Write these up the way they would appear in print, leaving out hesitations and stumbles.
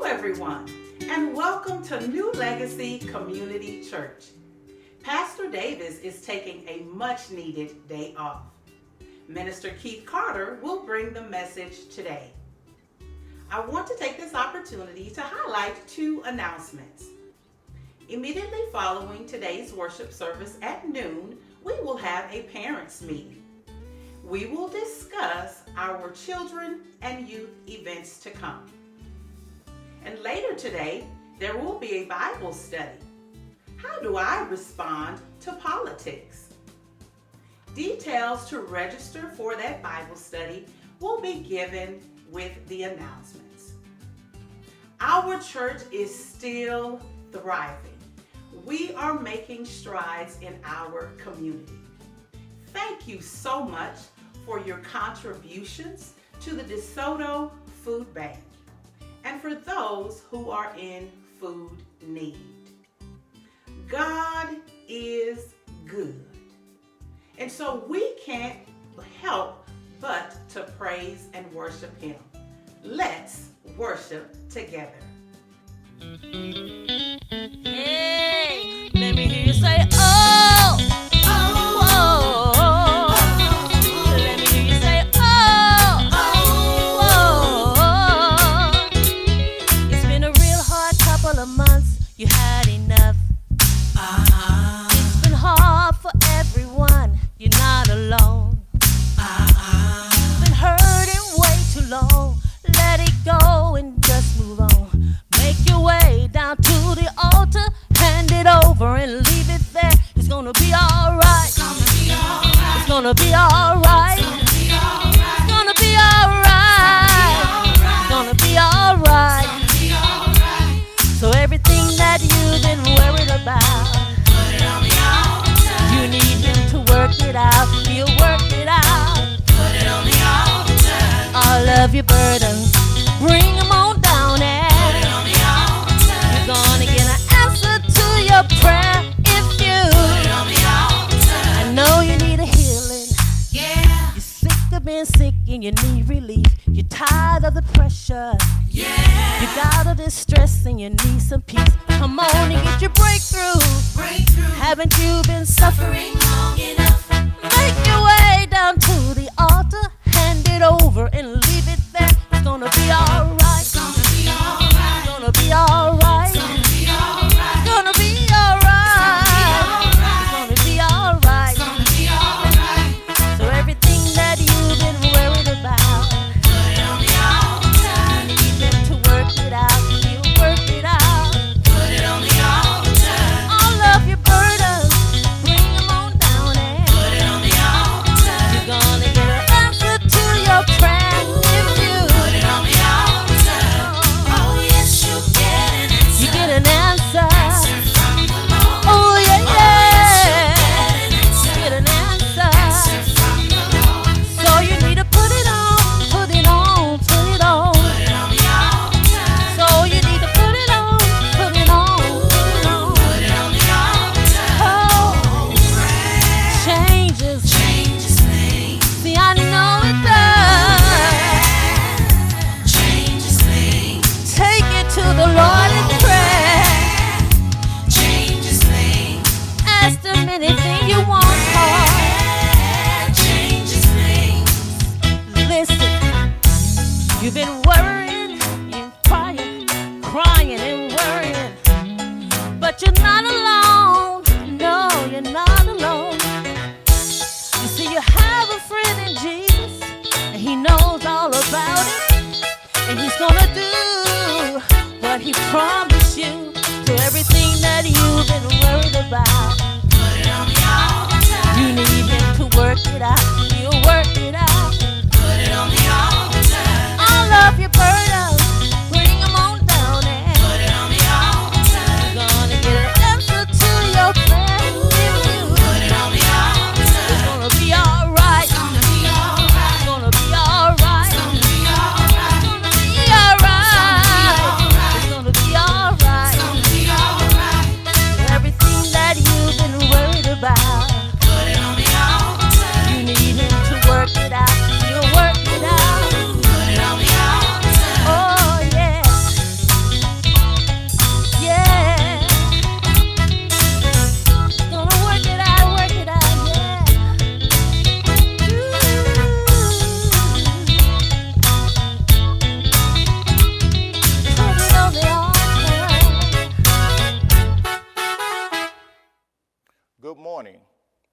everyone, and welcome to New Legacy Community Church. Pastor Davis is taking a much-needed day off. Minister Keith Carter will bring the message today. I want to take this opportunity to highlight two announcements. Immediately following today's worship service at noon, we will have a parents' meeting. We will discuss our children and youth events to come. And later today, there will be a Bible study. How do I respond to politics? Details to register for that Bible study will be given with the announcements. Our church is still thriving. We are making strides in our community. Thank you so much for your contributions to the DeSoto Food Bank and for those who are in food need. God is good. And so we can't help but to praise and worship Him. Let's worship together. Hey, let me hear you say, oh, oh, oh, oh. Let me hear you say, oh, oh, oh. It's been a real hard couple of months, you had enough. It's been hard for everyone, you're not alone. You've been hurting way too long, let it go and just move on. Make your way down to the altar, hand it over and leave it there. It's gonna be alright. It's gonna be alright. It's gonna be alright. It's gonna be alright. So everything that you've been worried about, put it on the altar. You need Him to work it out. He'll work it out. Put it on the altar. All of your burdens, bring them on down and put it on the altar. You're gonna get an answer to your prayer if you put it on the altar. I know you need a healing. Yeah. You're sick of being sick and you need relief. You're tired of the pressure. Yeah. You got all this stress and you need some peace. Come on and get your breakthrough. Haven't you been suffering long enough? Make your way down to the altar, hand it over and leave it there. It's gonna be alright. It's gonna be alright. It's gonna be alright. It's gonna be alright. It's gonna be alright. It's gonna be alright. So everything that you've been worried about, put it on the altar. You need Him to work it out. He'll work it out. Put it on the altar. All of your burdens, bring them on down and put it on the altar. You're gonna get an answer to your prayer if you put it on the altar. Oh yes, you get an answer. You get an answer. Answer from the Lord. Oh yeah, yeah. You get an answer. Answer from the Lord. So you need to put it on, put it on, put it on. Put it on the altar. So you need to put it on, put it on, put it on. Put it on the altar. Oh, changes things. See, I know it does. Changes things. Take it to the Lord in prayer. Changes things. Ask Him anything you want for. Changes things. Listen, you've been worrying and crying and worrying, but you're not alone. No, you're not alone. You see, you have a friend in Jesus, and He knows all about it, and He's gonna do what He promised you. So everything that you've been worried about, put it on the altar. You need Him to work it out. He'll work it out. Put it on the altar. All of your burdens, bring them on down and put it on the altar. You're gonna get an answer to your prayer if you put it on the altar. It's gonna be alright. It's gonna be alright. It's gonna be alright. It's gonna be alright. It's gonna be alright. It's gonna be alright. It's gonna be alright. Everything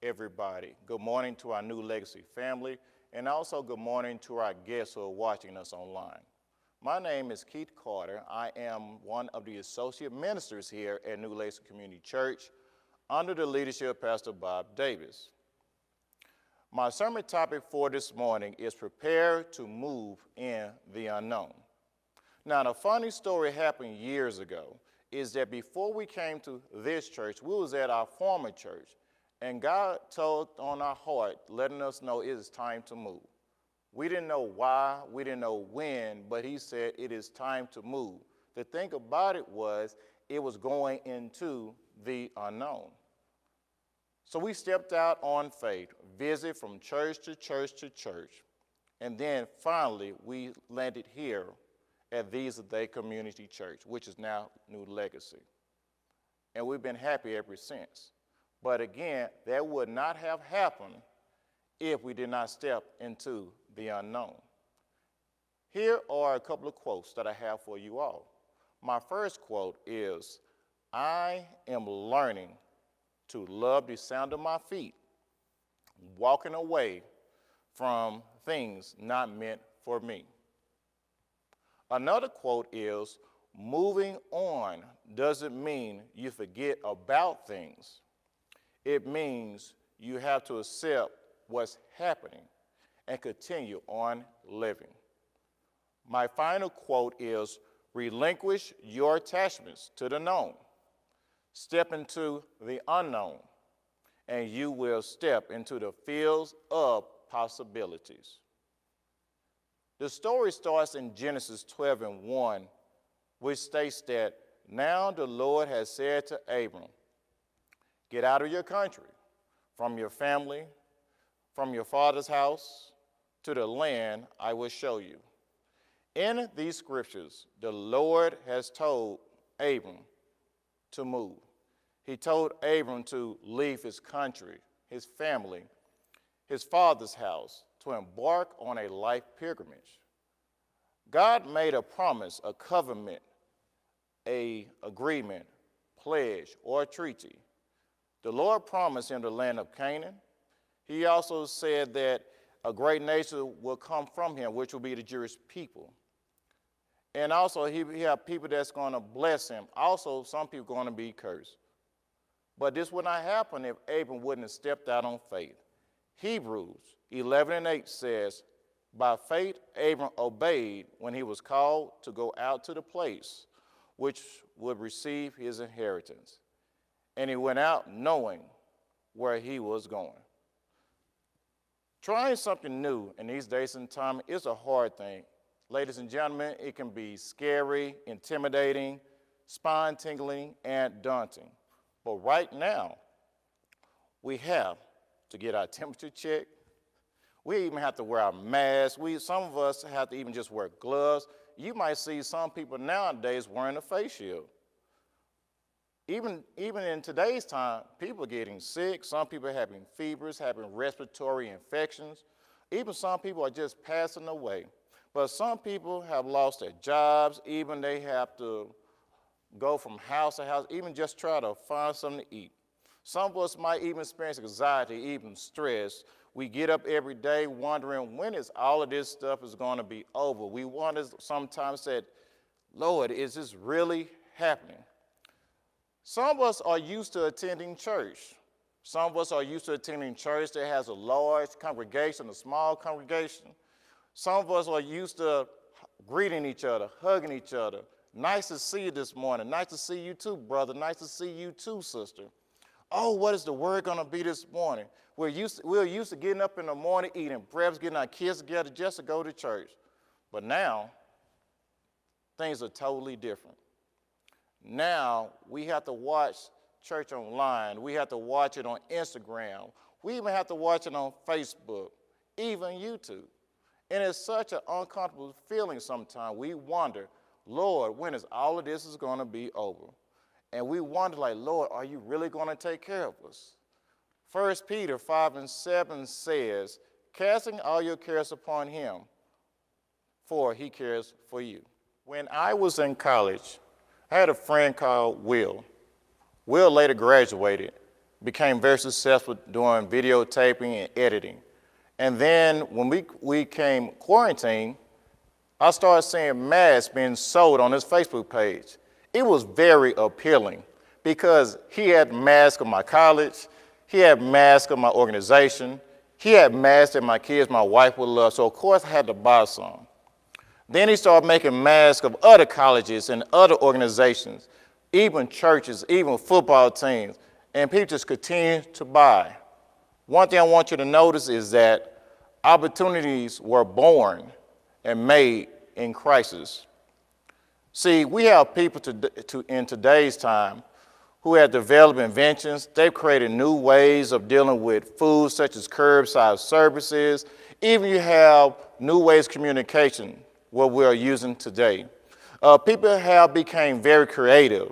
everybody. Good morning to our New Legacy family, and also good morning to our guests who are watching us online. My name is Keith Carter. I am one of the associate ministers here at New Legacy Community Church under the leadership of Pastor Bob Davis. My sermon topic for this morning is prepare to move in the unknown. Now, the funny story happened years ago is that before we came to this church, we was at our former church, and God told on our heart, letting us know it is time to move. We didn't know why, we didn't know when, but he said it is time to move. The thing about it was going into the unknown. So we stepped out on faith, visit from church to church to church, and then finally we landed here at These Are They Community Church, which is now New Legacy. And we've been happy ever since. But again, that would not have happened if we did not step into the unknown. Here are a couple of quotes that I have for you all. My first quote is, I am learning to love the sound of my feet, walking away from things not meant for me. Another quote is, moving on doesn't mean you forget about things. It means you have to accept what's happening and continue on living. My final quote is, relinquish your attachments to the known. Step into the unknown, and you will step into the fields of possibilities. The story starts in Genesis 12:1, which states that, now the Lord has said to Abram, get out of your country, from your family, from your father's house, to the land I will show you. In these scriptures, the Lord has told Abram to move. He told Abram to leave his country, his family, his father's house, to embark on a life pilgrimage. God made a promise, a covenant, an agreement, pledge, or a treaty. The Lord promised him the land of Canaan. He also said that a great nation will come from him, which will be the Jewish people. And also he have people that's going to bless him. Also, some people are going to be cursed. But this would not happen if Abram wouldn't have stepped out on faith. Hebrews 11:8 says, by faith Abram obeyed when he was called to go out to the place which would receive his inheritance. And he went out knowing where he was going. Trying something new in these days and time is a hard thing. Ladies and gentlemen, it can be scary, intimidating, spine-tingling, and daunting. But right now, we have to get our temperature checked. We even have to wear our masks. Some of us have to even just wear gloves. You might see some people nowadays wearing a face shield. Even in today's time, people are getting sick. Some people are having fevers, having respiratory infections. Even some people are just passing away. But some people have lost their jobs. Even they have to go from house to house, even just try to find something to eat. Some of us might even experience anxiety, even stress. We get up every day wondering when is all of this stuff is going to be over. We wonder sometimes that, Lord, is this really happening? Some of us are used to attending church. Some of us are used to attending church that has a large congregation, a small congregation. Some of us are used to greeting each other, hugging each other. Nice to see you this morning. Nice to see you too, brother. Nice to see you too, sister. Oh, what is the word going to be this morning? We're used to getting up in the morning, eating breakfast, getting our kids together just to go to church. But now, things are totally different. Now, we have to watch church online. We have to watch it on Instagram. We even have to watch it on Facebook, even YouTube. And it's such an uncomfortable feeling sometimes. We wonder, Lord, when is all of this is going to be over? And we wonder, like, Lord, are you really going to take care of us? 1 Peter 5:7 says, casting all your cares upon him, for he cares for you. When I was in college, I had a friend called Will. Will later graduated, became very successful doing videotaping and editing. And then when we came quarantine, I started seeing masks being sold on his Facebook page. It was very appealing because he had masks of my college, he had masks of my organization, he had masks that my kids, my wife would love, so of course I had to buy some. Then he started making masks of other colleges and other organizations, even churches, even football teams, and people just continued to buy. One thing I want you to notice is that opportunities were born and made in crisis. See, we have people in today's time who have developed inventions. They've created new ways of dealing with food, such as curbside services. Even you have new ways of communication, what we are using today. People have become very creative,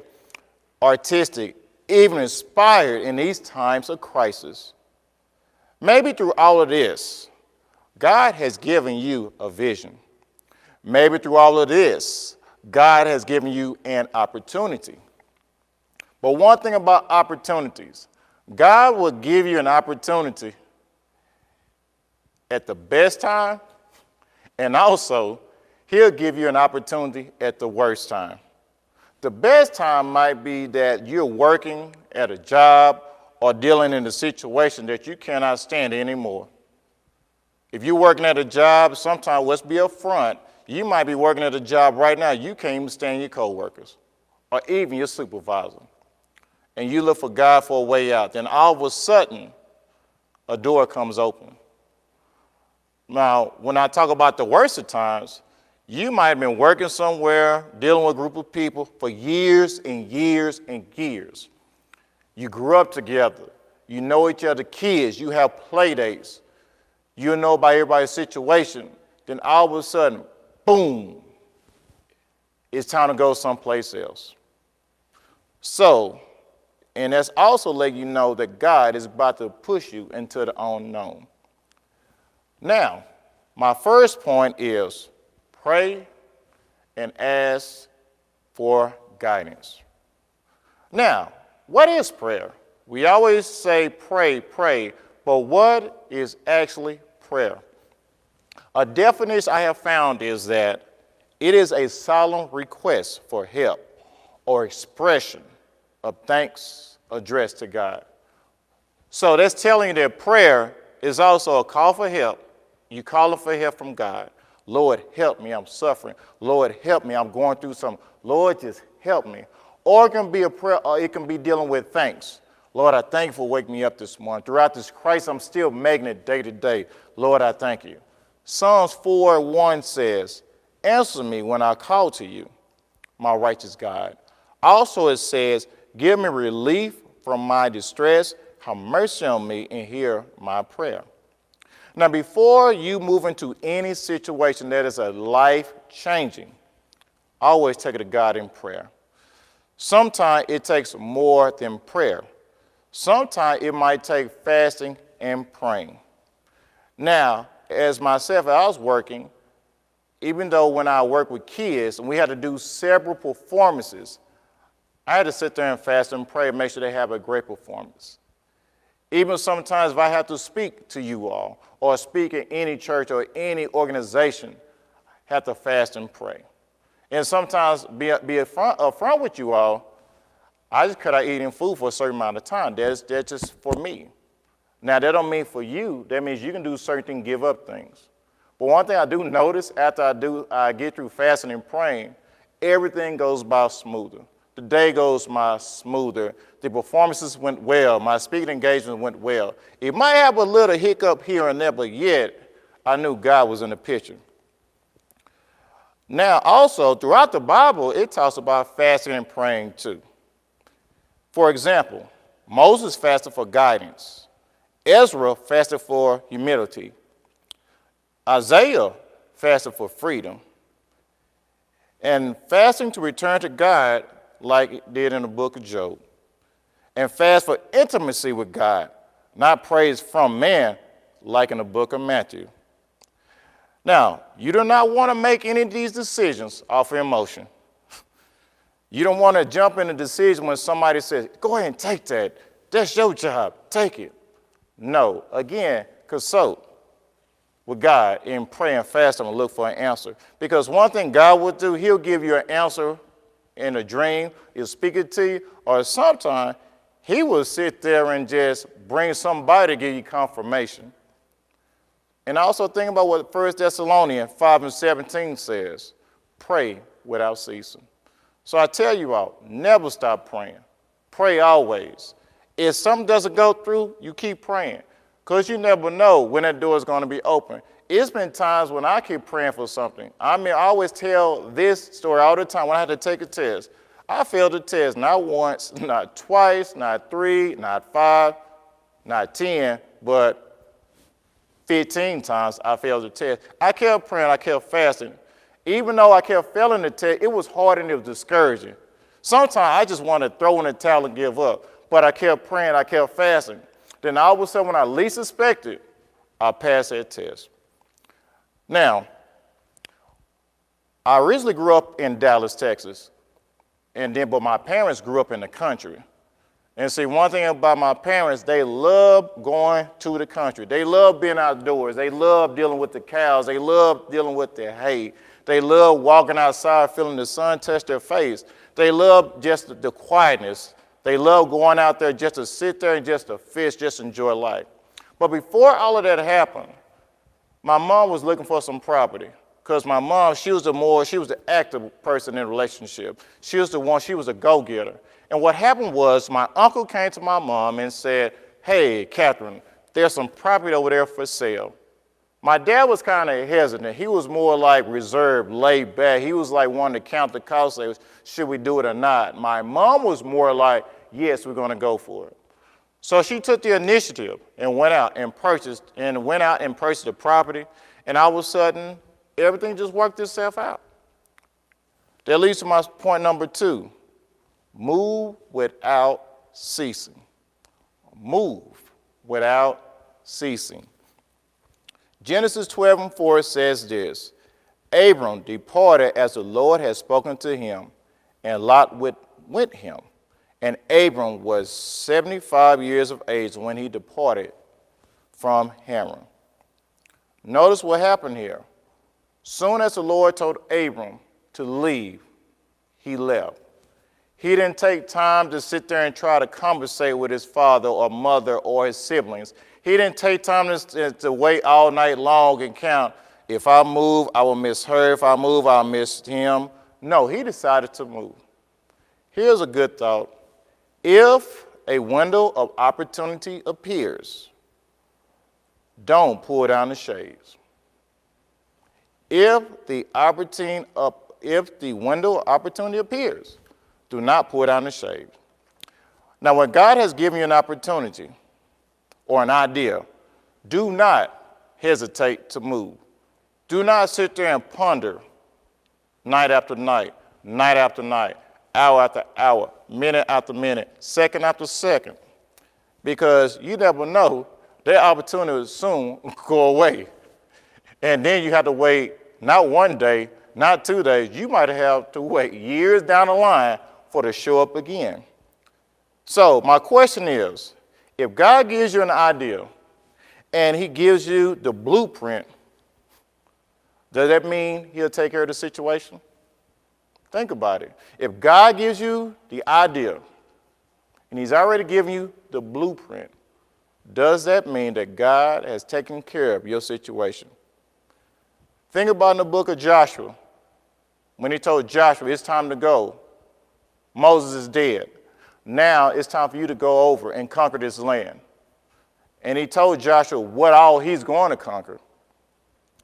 artistic, even inspired in these times of crisis. Maybe through all of this, God has given you a vision. Maybe through all of this, God has given you an opportunity. But one thing about opportunities, God will give you an opportunity at the best time, and also he'll give you an opportunity at the worst time. The best time might be that you're working at a job or dealing in a situation that you cannot stand anymore. If you're working at a job, sometimes let's be upfront, you might be working at a job right now, you can't even stand your coworkers or even your supervisor. And you look for God for a way out. Then all of a sudden, a door comes open. Now, when I talk about the worst of times, you might have been working somewhere, dealing with a group of people for years and years and years. You grew up together. You know each other's kids. You have play dates. You know about everybody's situation. Then all of a sudden, boom, it's time to go someplace else. So, and that's also letting you know that God is about to push you into the unknown. Now, my first point is pray and ask for guidance. Now, what is prayer? We always say pray, pray, but what is actually prayer? A definition I have found is that it is a solemn request for help or expression of thanks addressed to God. So that's telling you that prayer is also a call for help. You calling for help from God. Lord, help me, I'm suffering. Lord, help me, I'm going through something. Lord, just help me. Or it can be a prayer, or it can be dealing with thanks. Lord, I thank you for waking me up this morning. Throughout this crisis, I'm still making it day to day. Lord, I thank you. Psalms 4:1 says, answer me when I call to you, my righteous God. Also it says, give me relief from my distress, have mercy on me, and hear my prayer. Now, before you move into any situation that is a life-changing, always take it to God in prayer. Sometimes it takes more than prayer. Sometimes it might take fasting and praying. Now, as myself, I was working, even though when I work with kids and we had to do several performances, I had to sit there and fast and pray and make sure they have a great performance. Even sometimes if I have to speak to you all or speak in any church or any organization, I have to fast and pray. And sometimes be upfront with you all, I just cut out eating food for a certain amount of time. That's just for me. Now, that don't mean for you. That means you can do certain things, give up things. But one thing I do notice after I get through fasting and praying, everything goes by smoother. The day goes by smoother. The performances went well. My speaking engagement went well. It might have a little hiccup here and there, but yet I knew God was in the picture. Now, also, throughout the Bible, it talks about fasting and praying too. For example, Moses fasted for guidance. Ezra fasted for humility. Isaiah fasted for freedom. And fasting to return to God, like it did in the book of Job. And fast for intimacy with God, not praise from man, like in the book of Matthew. Now, you do not want to make any of these decisions off of emotion. You don't want to jump in a decision when somebody says, go ahead and take that. That's your job. Take it. No. Again, consult with God and pray and fast and look for an answer. Because one thing God will do, he'll give you an answer in a dream. He'll speak it to you. Or sometimes he will sit there and just bring somebody to give you confirmation. And also think about what 1 Thessalonians 5:17 says. Pray without ceasing. So I tell you all, never stop praying. Pray always. If something doesn't go through, you keep praying. Because you never know when that door is going to be open. It's been times when I keep praying for something. I always tell this story all the time when I had to take a test. I failed the test not once, not twice, not 3, not 5, not 10, but 15 times I failed the test. I kept praying, I kept fasting. Even though I kept failing the test, it was hard and it was discouraging. Sometimes I just wanted to throw in the towel and give up. But I kept praying, I kept fasting. Then all of a sudden, when I least expected, I passed that test. Now, I originally grew up in Dallas, Texas. But my parents grew up in the country. And see, one thing about my parents, they love going to the country. They love being outdoors. They love dealing with the cows. They love dealing with the hay. They love walking outside, feeling the sun touch their face. They love just the quietness. They love going out there just to sit there and just to fish, just enjoy life. But before all of that happened, my mom was looking for some property. Because my mom, she was the active person in the relationship. She was a go-getter. And what happened was my uncle came to my mom and said, hey, Catherine, there's some property over there for sale. My dad was kind of hesitant. He was more like reserved, laid back. He was like wanting to count the cost, say, should we do it or not? My mom was more like, yes, we're going to go for it. So she took the initiative and went out and purchased the property. And all of a sudden, everything just worked itself out. That leads to my point number 2. Move without ceasing. Move without ceasing. Genesis 12:4 says this, Abram departed as the Lord had spoken to him, and Lot went with him. And Abram was 75 years of age when he departed from Haran. Notice what happened here. Soon as the Lord told Abram to leave, he left. He didn't take time to sit there and try to conversate with his father or mother or his siblings. He didn't take time to wait all night long and count, if I move, I will miss her. If I move, I'll miss him. No, he decided to move. Here's a good thought. If a window of opportunity appears, don't pull down the shades. If the window of opportunity appears, do not pull down the shade. Now, when God has given you an opportunity or an idea, do not hesitate to move. Do not sit there and ponder night after night, night after night, hour after hour, minute after minute, second after second, because you never know, that opportunity will soon go away. And then you have to wait not one day, not 2 days. You might have to wait years down the line for it to show up again. So my question is, if God gives you an idea and he gives you the blueprint, does that mean he'll take care of the situation? Think about it. If God gives you the idea and he's already given you the blueprint, does that mean that God has taken care of your situation? Think about in the book of Joshua, when he told Joshua, it's time to go. Moses is dead. Now it's time for you to go over and conquer this land. And he told Joshua what all he's going to conquer.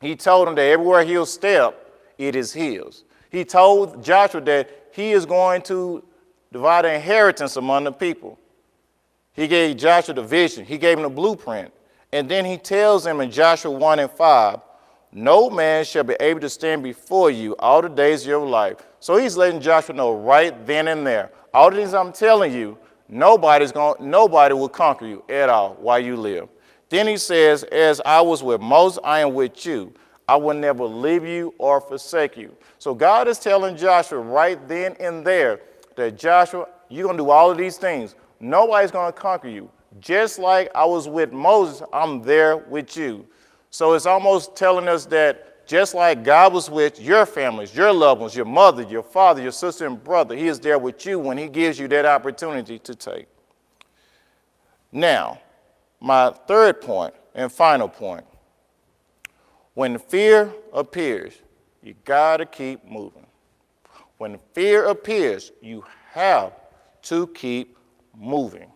He told him that everywhere he'll step, it is his. He told Joshua that he is going to divide the inheritance among the people. He gave Joshua the vision. He gave him the blueprint. And then he tells him in Joshua 1:5, no man shall be able to stand before you all the days of your life. So he's letting Joshua know right then and there. All the things I'm telling you, nobody will conquer you at all while you live. Then he says, as I was with Moses, I am with you. I will never leave you or forsake you. So God is telling Joshua right then and there that Joshua, you're going to do all of these things, Nobody's going to conquer you. Just like I was with Moses, I'm there with you. So it's almost telling us that just like God was with your families, your loved ones, your mother, your father, your sister and brother, he is there with you when he gives you that opportunity to take. Now, my third point and final point. When fear appears, you got to keep moving. When fear appears, you have to keep moving.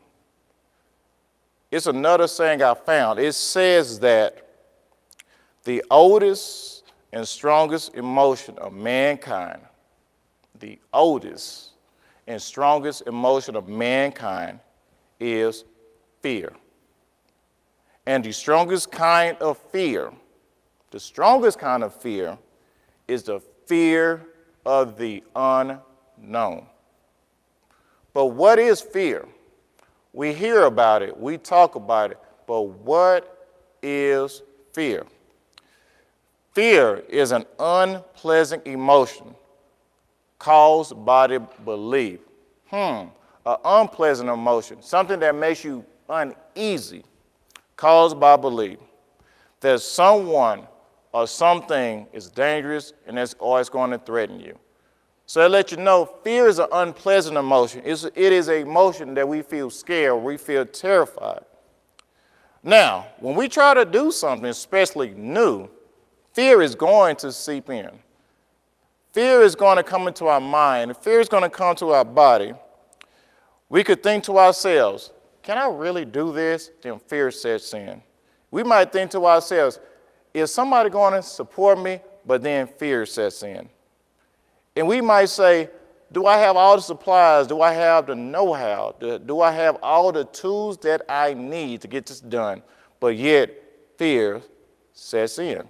It's another saying I found. It says that the oldest and strongest emotion of mankind, the oldest and strongest emotion of mankind is fear. And the strongest kind of fear is the fear of the unknown. But what is fear? We hear about it, we talk about it, but what is fear? Fear is an unpleasant emotion caused by the belief. An unpleasant emotion, something that makes you uneasy, caused by belief that someone or something is dangerous and it's going to threaten you. So I let you know, fear is an unpleasant emotion. It is an emotion that we feel scared, we feel terrified. Now, when we try to do something, especially new, fear is going to seep in. Fear is going to come into our mind. Fear is going to come to our body. We could think to ourselves, can I really do this? Then fear sets in. We might think to ourselves, is somebody going to support me? But then fear sets in. And we might say, do I have all the supplies? Do I have the know-how? Do I have all the tools that I need to get this done? But yet, fear sets in.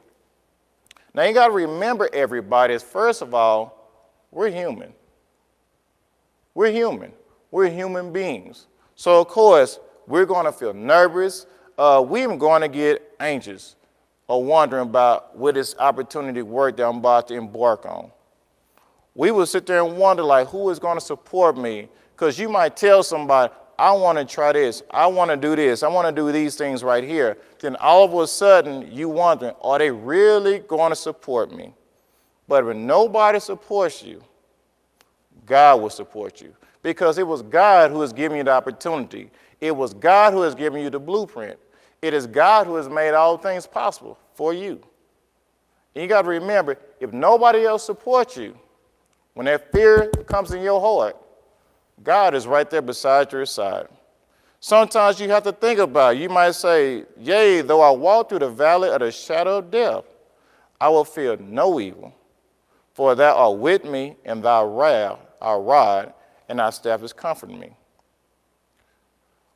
Now, you got to remember, everybody, is first of all, we're human. We're human. We're human beings. So, of course, we're going to feel nervous. We're even going to get anxious or wondering about what this opportunity work that I'm about to embark on. We will sit there and wonder, like, who is going to support me? Because you might tell somebody, I want to try this. I want to do this. I want to do these things right here. Then all of a sudden, you wondering, are they really going to support me? But when nobody supports you, God will support you. Because it was God who has given you the opportunity. It was God who has given you the blueprint. It is God who has made all things possible for you. And you got to remember, if nobody else supports you, when that fear comes in your heart, God is right there beside your side. Sometimes you have to think about it. You might say, yea, though I walk through the valley of the shadow of death, I will fear no evil, for thou art with me, and thy rod and thy staff is comforting me.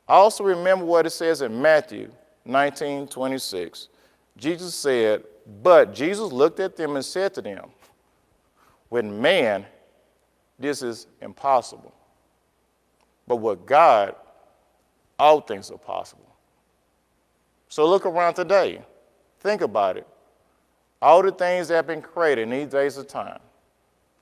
I also remember what it says in Matthew 19:26. Jesus said, but Jesus looked at them and said to them, with man, this is impossible. But with God, all things are possible. So look around today. Think about it. All the things that have been created in these days of time.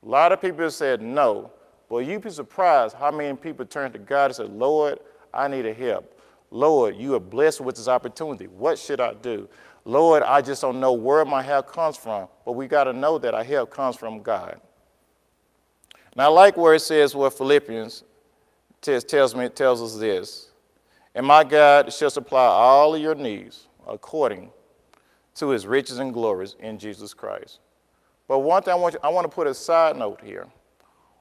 A lot of people have said no, but you'd be surprised how many people turn to God and say, Lord, I need a help. Lord, you are blessed with this opportunity. What should I do? Lord, I just don't know where my help comes from, but we got to know that our help comes from God. Now, I like where it says what Philippians tells us this. And my God shall supply all of your needs according to his riches and glories in Jesus Christ. But one thing I want to put a side note here.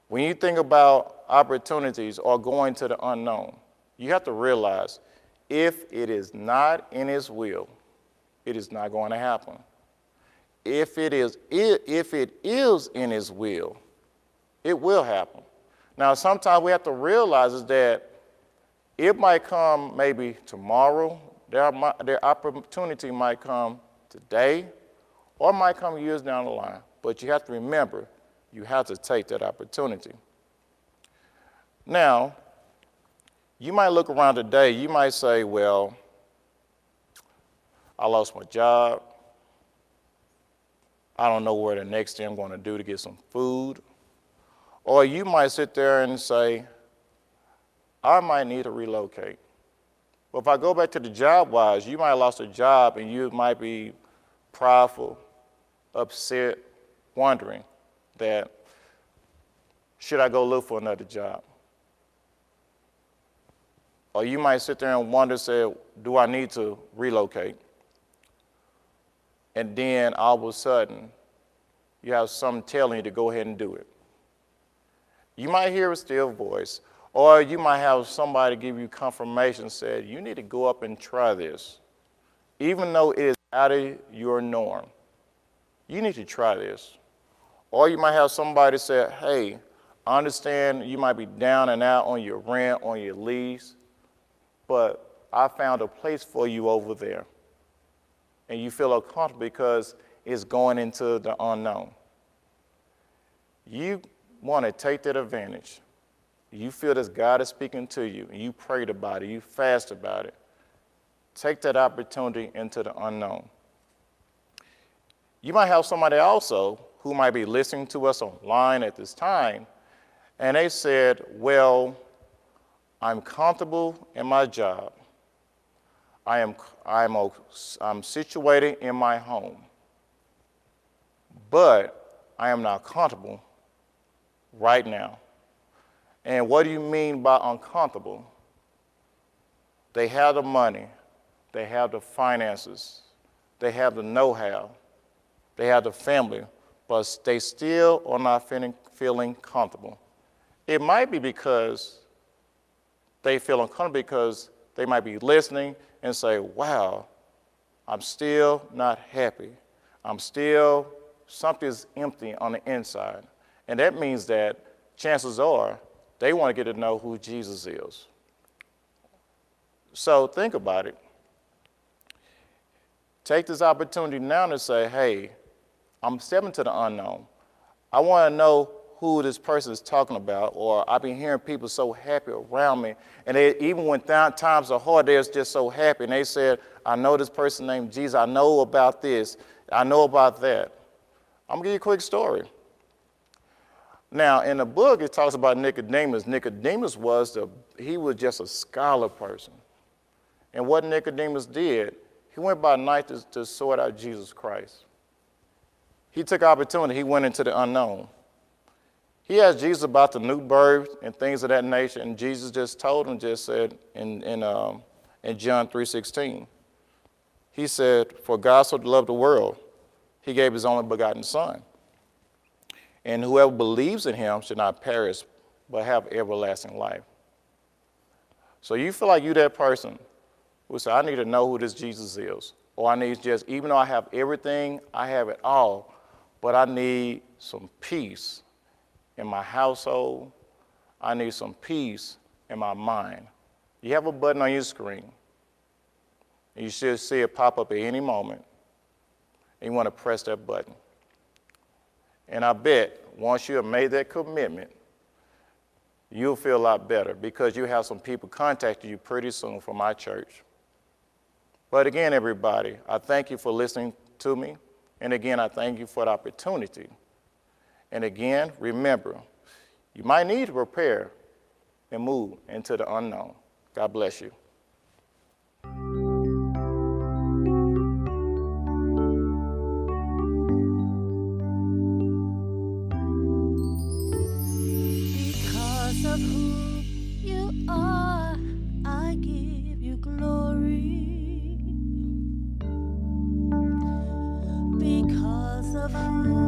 When you think about opportunities or going to the unknown, you have to realize if it is not in his will, it is not going to happen. If it is in his will, it will happen. Now, sometimes we have to realize is that it might come maybe tomorrow. Their opportunity might come today or it might come years down the line. But you have to remember, you have to take that opportunity. Now, you might look around today, you might say, well, I lost my job. I don't know where the next thing I'm going to do to get some food. Or you might sit there and say, I might need to relocate. But if I go back to the job-wise, you might have lost a job and you might be prideful, upset, wondering that, should I go look for another job? Or you might sit there and wonder, say, do I need to relocate? And then all of a sudden, you have something telling you to go ahead and do it. You might hear a still voice, or you might have somebody give you confirmation, said, you need to go up and try this. Even though it is out of your norm, you need to try this. Or you might have somebody say, hey, I understand you might be down and out on your rent, on your lease, but I found a place for you over there. And you feel uncomfortable because it's going into the unknown. You want to take that advantage. You feel that God is speaking to you, and you prayed about it, you fast about it. Take that opportunity into the unknown. You might have somebody also who might be listening to us online at this time, and they said, well, I'm comfortable in my job. I'm situated in my home, but I am not comfortable right now. And what do you mean by uncomfortable? They have the money, they have the finances, they have the know-how, they have the family, but they still are not feeling comfortable. It might be because they feel uncomfortable because they might be listening and say, wow, I'm still not happy. Something's empty on the inside. And that means that chances are they want to get to know who Jesus is. So think about it. Take this opportunity now to say, hey, I'm stepping to the unknown. I want to know who this person is talking about, or I've been hearing people so happy around me, and even when times are hard, they're just so happy, and they said, I know this person named Jesus, I know about this, I know about that. I'm going to give you a quick story. Now, in the book, it talks about Nicodemus. Nicodemus was just a scholar person. And what Nicodemus did, he went by night to sort out Jesus Christ. He took opportunity, he went into the unknown. He asked Jesus about the new birth and things of that nature, and Jesus just told him, just said in John 3:16, he said, for God so loved the world, he gave his only begotten son. And whoever believes in him should not perish, but have everlasting life. So you feel like you're that person who said, I need to know who this Jesus is. Or I need just, even though I have everything, I have it all, but I need some peace in my household. I need some peace in my mind. You have a button on your screen. And you should see it pop up at any moment. And you want to press that button. And I bet once you have made that commitment, you'll feel a lot better because you have some people contacting you pretty soon from my church. But again, everybody, I thank you for listening to me. And again, I thank you for the opportunity. And again, remember, you might need to prepare and move into the unknown. God bless you. Because of who you are, I give you glory. Because of who